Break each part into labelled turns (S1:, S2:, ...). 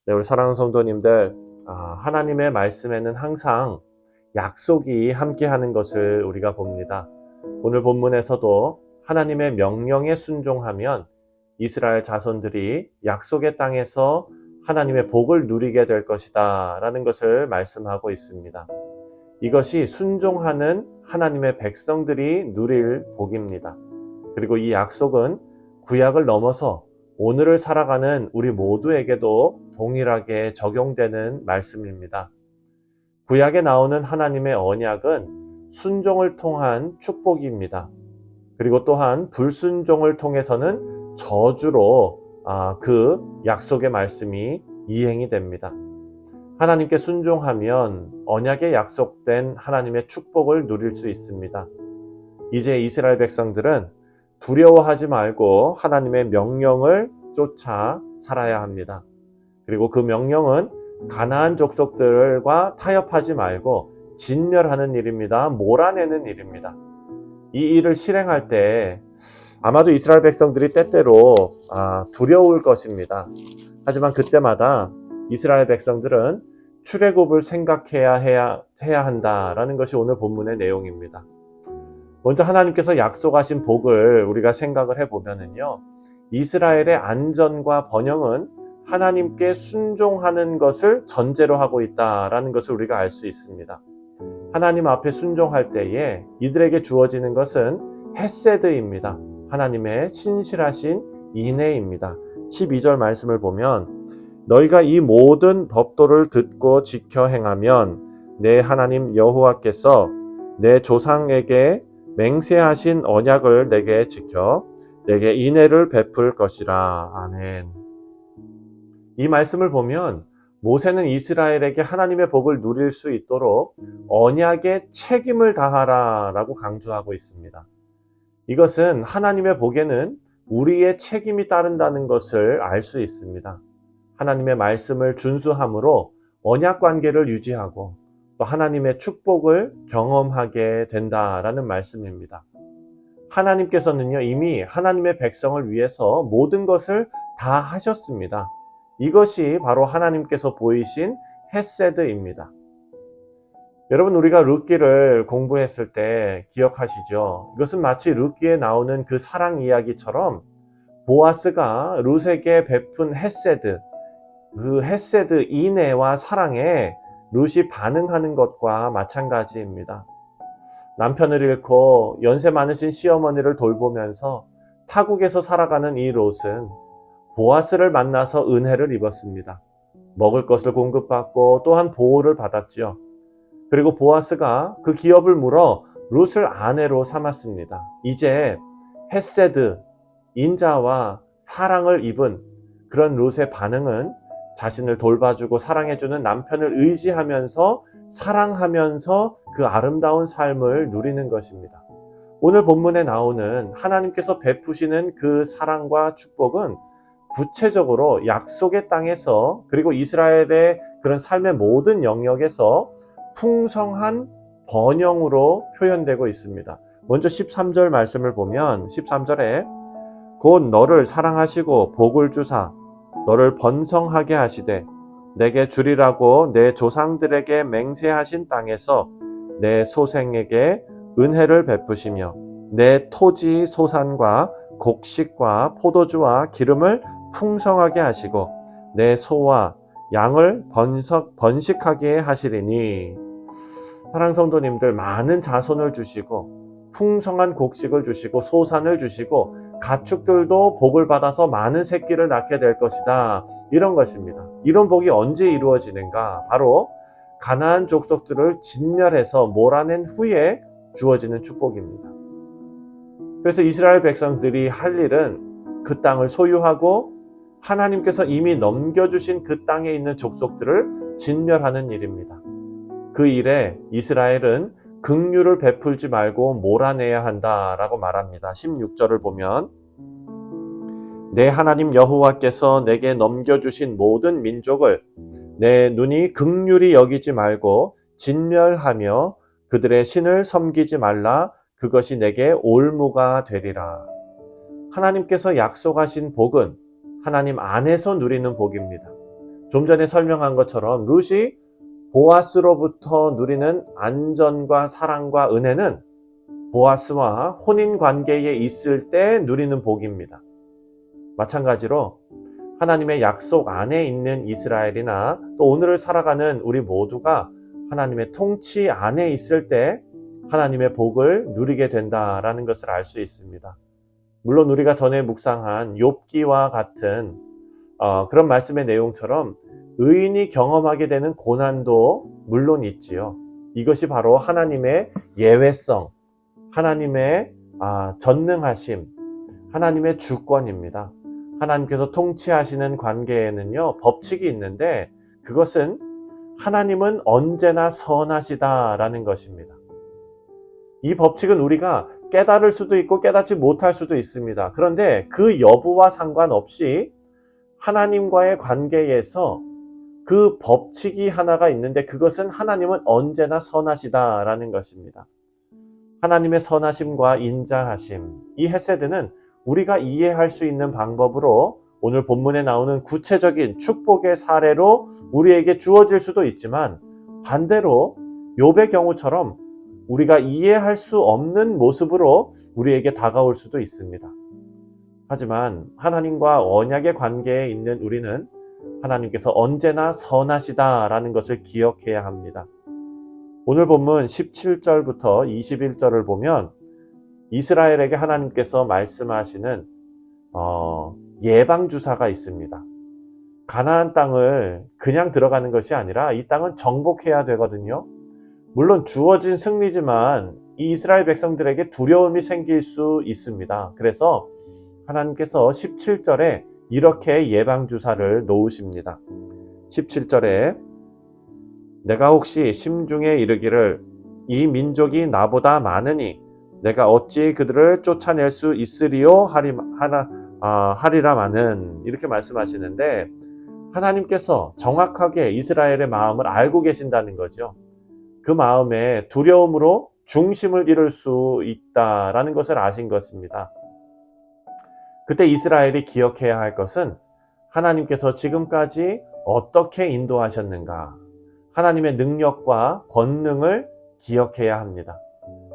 S1: 네, 우리 사랑하는 성도님들, 하나님의 말씀에는 항상 약속이 함께하는 것을 우리가 봅니다. 오늘 본문에서도 하나님의 명령에 순종하면 이스라엘 자손들이 약속의 땅에서 하나님의 복을 누리게 될 것이다 라는 것을 말씀하고 있습니다. 이것이 순종하는 하나님의 백성들이 누릴 복입니다. 그리고 이 약속은 구약을 넘어서 오늘을 살아가는 우리 모두에게도 동일하게 적용되는 말씀입니다. 구약에 나오는 하나님의 언약은 순종을 통한 축복입니다. 그리고 또한 불순종을 통해서는 저주로 그 약속의 말씀이 이행이 됩니다. 하나님께 순종하면 언약에 약속된 하나님의 축복을 누릴 수 있습니다. 이제 이스라엘 백성들은 두려워하지 말고 하나님의 명령을 쫓아 살아야 합니다. 그리고 그 명령은 가나안 족속들과 타협하지 말고 진멸하는 일입니다. 몰아내는 일입니다. 이 일을 실행할 때 아마도 이스라엘 백성들이 때때로 두려울 것입니다. 하지만 그때마다 이스라엘 백성들은 출애굽을 생각해야 한다라는 것이 오늘 본문의 내용입니다. 먼저 하나님께서 약속하신 복을 우리가 생각을 해보면요, 이스라엘의 안전과 번영은 하나님께 순종하는 것을 전제로 하고 있다라는 것을 우리가 알 수 있습니다. 하나님 앞에 순종할 때에 이들에게 주어지는 것은 헤세드입니다. 하나님의 신실하신 인애입니다. 12절 말씀을 보면 너희가 이 모든 법도를 듣고 지켜 행하면 내 하나님 여호와께서 내 조상에게 맹세하신 언약을 내게 지켜 내게 인애를 베풀 것이라. 아멘. 이 말씀을 보면 모세는 이스라엘에게 하나님의 복을 누릴 수 있도록 언약의 책임을 다하라 라고 강조하고 있습니다. 이것은 하나님의 복에는 우리의 책임이 따른다는 것을 알 수 있습니다. 하나님의 말씀을 준수함으로 언약 관계를 유지하고 또 하나님의 축복을 경험하게 된다라는 말씀입니다. 하나님께서는요, 이미 하나님의 백성을 위해서 모든 것을 다 하셨습니다. 이것이 바로 하나님께서 보이신 헤세드입니다. 여러분, 우리가 룻기를 공부했을 때 기억하시죠? 이것은 마치 룻기에 나오는 그 사랑 이야기처럼 보아스가 룻에게 베푼 헤세드, 그 헤세드 인애와 사랑에 룻이 반응하는 것과 마찬가지입니다. 남편을 잃고 연세 많으신 시어머니를 돌보면서 타국에서 살아가는 이 롯은 보아스를 만나서 은혜를 입었습니다. 먹을 것을 공급받고 또한 보호를 받았죠. 그리고 보아스가 그 기업을 물어 룻을 아내로 삼았습니다. 이제 헤세드, 인자와 사랑을 입은 그런 룻의 반응은 자신을 돌봐주고 사랑해주는 남편을 의지하면서 사랑하면서 그 아름다운 삶을 누리는 것입니다. 오늘 본문에 나오는 하나님께서 베푸시는 그 사랑과 축복은 구체적으로 약속의 땅에서 그리고 이스라엘의 그런 삶의 모든 영역에서 풍성한 번영으로 표현되고 있습니다. 먼저 13절 말씀을 보면 13절에 곧 너를 사랑하시고 복을 주사 너를 번성하게 하시되 내게 주리라고 내 조상들에게 맹세하신 땅에서 내 소생에게 은혜를 베푸시며 내 토지 소산과 곡식과 포도주와 기름을 풍성하게 하시고 내 소와 양을 번식하게 하시리니. 사랑 성도님들, 많은 자손을 주시고 풍성한 곡식을 주시고 소산을 주시고 가축들도 복을 받아서 많은 새끼를 낳게 될 것이다, 이런 것입니다. 이런 복이 언제 이루어지는가? 바로 가나안 족속들을 진멸해서 몰아낸 후에 주어지는 축복입니다. 그래서 이스라엘 백성들이 할 일은 그 땅을 소유하고 하나님께서 이미 넘겨주신 그 땅에 있는 족속들을 진멸하는 일입니다. 그 일에 이스라엘은 긍휼을 베풀지 말고 몰아내야 한다라고 말합니다. 16절을 보면 내 하나님 여호와께서 내게 넘겨주신 모든 민족을 내 눈이 긍휼히 여기지 말고 진멸하며 그들의 신을 섬기지 말라. 그것이 내게 올무가 되리라. 하나님께서 약속하신 복은 하나님 안에서 누리는 복입니다. 좀 전에 설명한 것처럼 룻이 보아스로부터 누리는 안전과 사랑과 은혜는 보아스와 혼인 관계에 있을 때 누리는 복입니다. 마찬가지로 하나님의 약속 안에 있는 이스라엘이나 또 오늘을 살아가는 우리 모두가 하나님의 통치 안에 있을 때 하나님의 복을 누리게 된다라는 것을 알 수 있습니다. 물론 우리가 전에 묵상한 욥기와 같은 그런 말씀의 내용처럼 의인이 경험하게 되는 고난도 물론 있지요. 이것이 바로 하나님의 예외성, 하나님의 전능하심, 하나님의 주권입니다. 하나님께서 통치하시는 관계에는요, 법칙이 있는데 그것은 하나님은 언제나 선하시다라는 것입니다. 이 법칙은 우리가 깨달을 수도 있고 깨닫지 못할 수도 있습니다. 그런데 그 여부와 상관없이 하나님과의 관계에서 그 법칙이 하나가 있는데 그것은 하나님은 언제나 선하시다라는 것입니다. 하나님의 선하심과 인자하심, 이 헤세드는 우리가 이해할 수 있는 방법으로 오늘 본문에 나오는 구체적인 축복의 사례로 우리에게 주어질 수도 있지만 반대로 욥의 경우처럼 우리가 이해할 수 없는 모습으로 우리에게 다가올 수도 있습니다. 하지만 하나님과 언약의 관계에 있는 우리는 하나님께서 언제나 선하시다라는 것을 기억해야 합니다. 오늘 본문 17절부터 21절을 보면 이스라엘에게 하나님께서 말씀하시는 예방주사가 있습니다. 가나안 땅을 그냥 들어가는 것이 아니라 이 땅은 정복해야 되거든요. 물론 주어진 승리지만 이 이스라엘 백성들에게 두려움이 생길 수 있습니다. 그래서 하나님께서 17절에 이렇게 예방주사를 놓으십니다. 17절에 내가 혹시 심중에 이르기를 이 민족이 나보다 많으니 내가 어찌 그들을 쫓아낼 수 있으리요 하리라마는 이렇게 말씀하시는데 하나님께서 정확하게 이스라엘의 마음을 알고 계신다는 거죠. 그 마음에 두려움으로 중심을 잃을 수 있다라는 것을 아신 것입니다. 그때 이스라엘이 기억해야 할 것은 하나님께서 지금까지 어떻게 인도하셨는가, 하나님의 능력과 권능을 기억해야 합니다.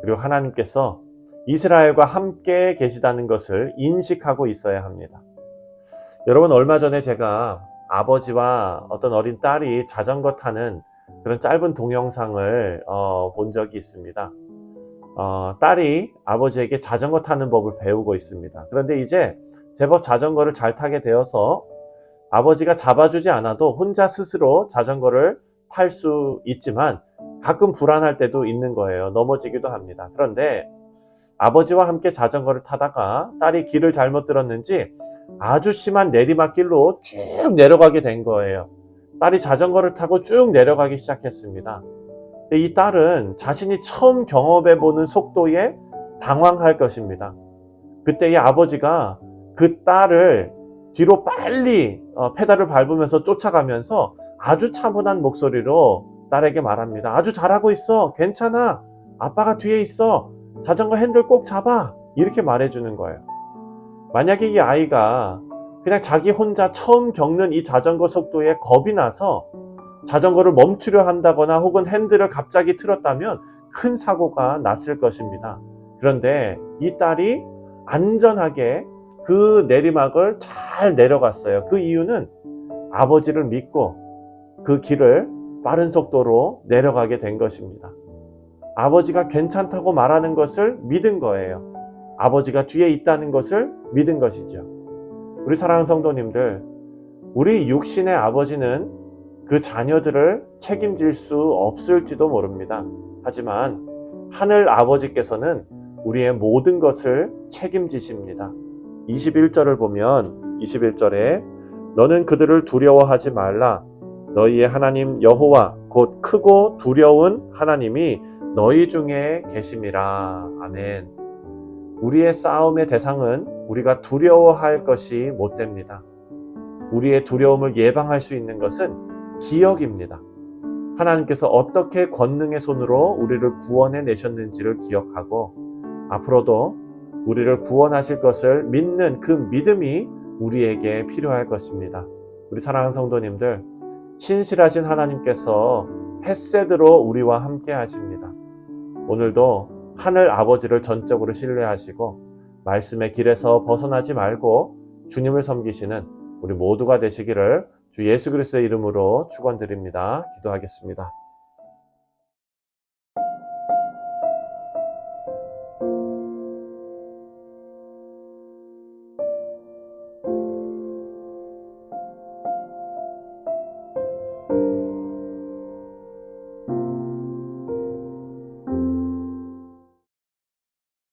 S1: 그리고 하나님께서 이스라엘과 함께 계시다는 것을 인식하고 있어야 합니다. 여러분, 얼마 전에 제가 아버지와 어떤 어린 딸이 자전거 타는 그런 짧은 동영상을 본 적이 있습니다. 딸이 아버지에게 자전거 타는 법을 배우고 있습니다. 그런데 이제 제법 자전거를 잘 타게 되어서 아버지가 잡아주지 않아도 혼자 스스로 자전거를 탈 수 있지만 가끔 불안할 때도 있는 거예요. 넘어지기도 합니다. 그런데 아버지와 함께 자전거를 타다가 딸이 길을 잘못 들었는지 아주 심한 내리막길로 쭉 내려가게 된 거예요. 딸이 자전거를 타고 쭉 내려가기 시작했습니다. 이 딸은 자신이 처음 경험해보는 속도에 당황할 것입니다. 그때 이 아버지가 그 딸을 뒤로 빨리 페달을 밟으면서 쫓아가면서 아주 차분한 목소리로 딸에게 말합니다. 아주 잘하고 있어. 괜찮아. 아빠가 뒤에 있어. 자전거 핸들 꼭 잡아. 이렇게 말해주는 거예요. 만약에 이 아이가 그냥 자기 혼자 처음 겪는 이 자전거 속도에 겁이 나서 자전거를 멈추려 한다거나 혹은 핸들을 갑자기 틀었다면 큰 사고가 났을 것입니다. 그런데 이 딸이 안전하게 그 내리막을 잘 내려갔어요. 그 이유는 아버지를 믿고 그 길을 빠른 속도로 내려가게 된 것입니다. 아버지가 괜찮다고 말하는 것을 믿은 거예요. 아버지가 뒤에 있다는 것을 믿은 것이죠. 우리 사랑하는 성도님들, 우리 육신의 아버지는 그 자녀들을 책임질 수 없을지도 모릅니다. 하지만 하늘 아버지께서는 우리의 모든 것을 책임지십니다. 21절을 보면 21절에 너는 그들을 두려워하지 말라. 너희의 하나님 여호와 곧 크고 두려운 하나님이 너희 중에 계심이라. 아멘. 우리의 싸움의 대상은 우리가 두려워할 것이 못 됩니다. 우리의 두려움을 예방할 수 있는 것은 기억입니다. 하나님께서 어떻게 권능의 손으로 우리를 구원해 내셨는지를 기억하고 앞으로도 우리를 구원하실 것을 믿는 그 믿음이 우리에게 필요할 것입니다. 우리 사랑하는 성도님들, 신실하신 하나님께서 헤세드로 우리와 함께 하십니다. 오늘도 하늘 아버지를 전적으로 신뢰하시고 말씀의 길에서 벗어나지 말고 주님을 섬기시는 우리 모두가 되시기를 주 예수 그리스도의 이름으로 축원드립니다. 기도하겠습니다.